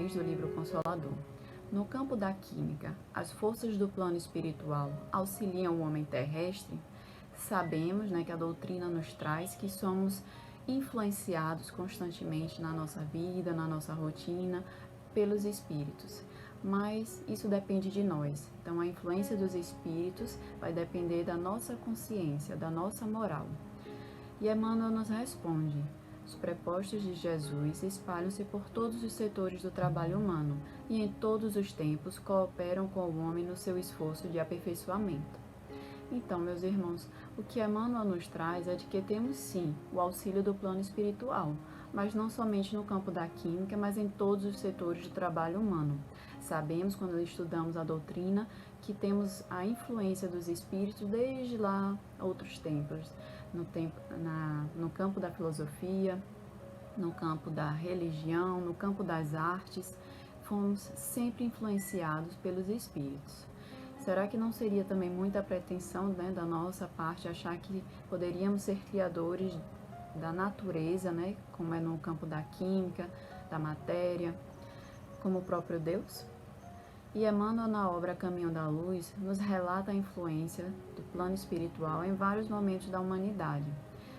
Luiz, do livro Consolador. No campo da química, as forças do plano espiritual auxiliam o homem terrestre? Sabemos, que a doutrina nos traz que somos influenciados constantemente na nossa vida, na nossa rotina, pelos espíritos. Mas isso depende de nós. Então, a influência dos espíritos vai depender da nossa consciência, da nossa moral. E Emmanuel nos responde: os prepostos de Jesus espalham-se por todos os setores do trabalho humano e em todos os tempos cooperam com o homem no seu esforço de aperfeiçoamento. Então, meus irmãos, o que Emmanuel nos traz é de que temos sim o auxílio do plano espiritual, mas não somente no campo da química, mas em todos os setores do trabalho humano. Sabemos, quando estudamos a doutrina, que temos a influência dos espíritos desde lá outros tempos, no campo da filosofia, no campo da religião, no campo das artes, fomos sempre influenciados pelos espíritos. Será que não seria também muita pretensão, da nossa parte achar que poderíamos ser criadores da natureza, como é no campo da química, da matéria, como o próprio Deus? E Emmanuel, na obra Caminho da Luz, nos relata a influência do plano espiritual em vários momentos da humanidade.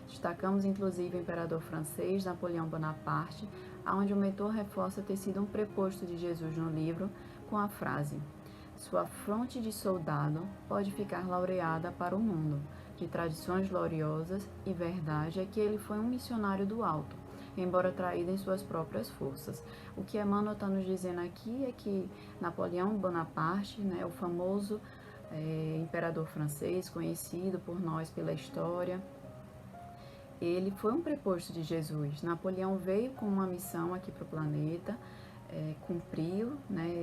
Destacamos inclusive o imperador francês Napoleão Bonaparte, onde o mentor reforça ter sido um preposto de Jesus no livro, com a frase: sua fronte de soldado pode ficar laureada para o mundo. De tradições gloriosas e verdade é que ele foi um missionário do alto, embora traído em suas próprias forças. O que Emmanuel está nos dizendo aqui é que Napoleão Bonaparte, o famoso imperador francês, conhecido por nós pela história, ele foi um preposto de Jesus. Napoleão veio com uma missão aqui para o planeta, cumpriu,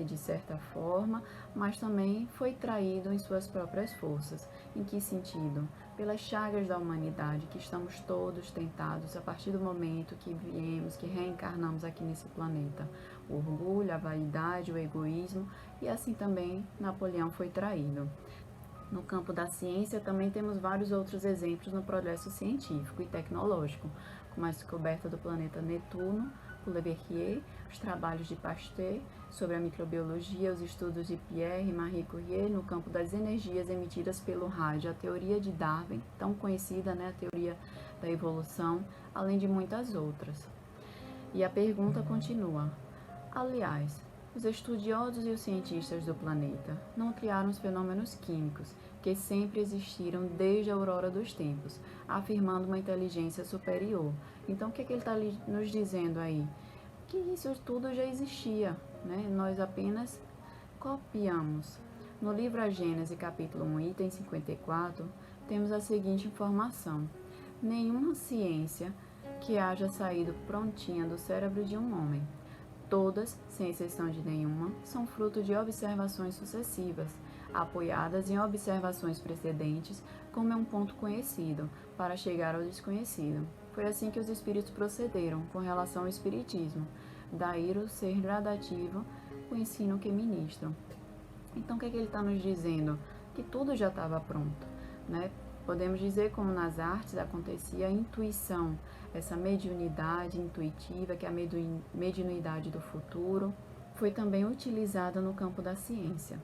de certa forma, mas também foi traído em suas próprias forças. Em que sentido? Pelas chagas da humanidade que estamos todos tentados a partir do momento que viemos, que reencarnamos aqui nesse planeta. O orgulho, a vaidade, o egoísmo, e assim também Napoleão foi traído. No campo da ciência, também temos vários outros exemplos no progresso científico e tecnológico, como a descoberta do planeta Netuno, por Leverrier, os trabalhos de Pasteur sobre a microbiologia, os estudos de Pierre e Marie Curie no campo das energias emitidas pelo rádio, a teoria de Darwin, tão conhecida, a teoria da evolução, além de muitas outras. E a pergunta continua: aliás, os estudiosos e os cientistas do planeta não criaram os fenômenos químicos que sempre existiram desde a aurora dos tempos, afirmando uma inteligência superior. Então, o que ele está nos dizendo aí? Que isso tudo já existia, Nós apenas copiamos. No livro A Gênese, capítulo 1, item 54, temos a seguinte informação: nenhuma ciência que haja saído prontinha do cérebro de um homem. Todas, sem exceção de nenhuma, são fruto de observações sucessivas, apoiadas em observações precedentes, como é um ponto conhecido, para chegar ao desconhecido. Foi assim que os espíritos procederam com relação ao espiritismo, daí o ser gradativo, o ensino que ministram. Então, o que ele está nos dizendo? Que tudo já estava pronto, Podemos dizer como nas artes acontecia a intuição, essa mediunidade intuitiva, que é a mediunidade do futuro, foi também utilizada no campo da ciência.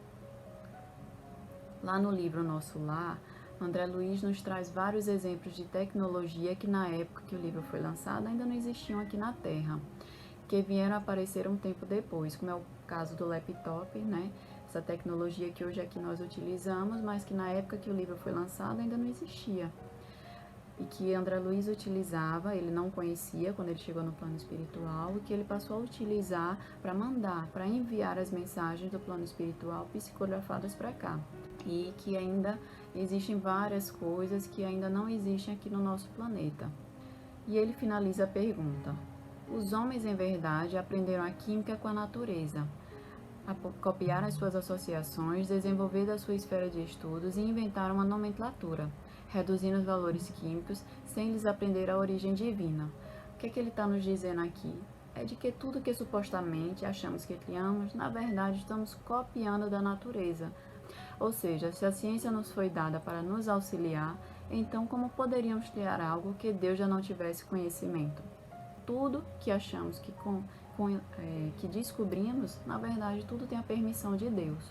Lá no livro Nosso Lar, André Luiz nos traz vários exemplos de tecnologia que na época que o livro foi lançado ainda não existiam aqui na Terra, que vieram a aparecer um tempo depois, como é o caso do laptop, essa tecnologia que hoje aqui nós utilizamos, mas que na época que o livro foi lançado ainda não existia. E que André Luiz utilizava, ele não conhecia quando ele chegou no plano espiritual, e que ele passou a utilizar para mandar, para enviar as mensagens do plano espiritual psicografadas para cá. E que ainda existem várias coisas que ainda não existem aqui no nosso planeta. E ele finaliza a pergunta: os homens em verdade aprenderam a química com a natureza, a copiar as suas associações, desenvolver a sua esfera de estudos e inventar uma nomenclatura, reduzindo os valores químicos sem lhes aprender a origem divina. O que ele está nos dizendo aqui? É de que tudo que supostamente achamos que criamos, na verdade estamos copiando da natureza. Ou seja, se a ciência nos foi dada para nos auxiliar, então como poderíamos criar algo que Deus já não tivesse conhecimento? Tudo que achamos que descobrimos, na verdade, tudo tem a permissão de Deus.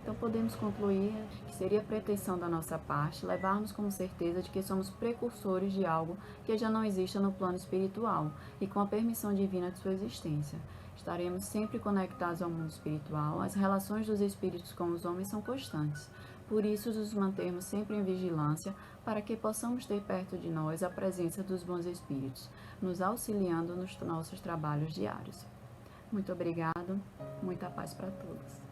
Então, podemos concluir que seria pretensão da nossa parte levarmos como certeza de que somos precursores de algo que já não exista no plano espiritual e com a permissão divina de sua existência. Estaremos sempre conectados ao mundo espiritual, as relações dos espíritos com os homens são constantes. Por isso, nos mantermos sempre em vigilância para que possamos ter perto de nós a presença dos bons espíritos, nos auxiliando nos nossos trabalhos diários. Muito obrigado, muita paz para todos.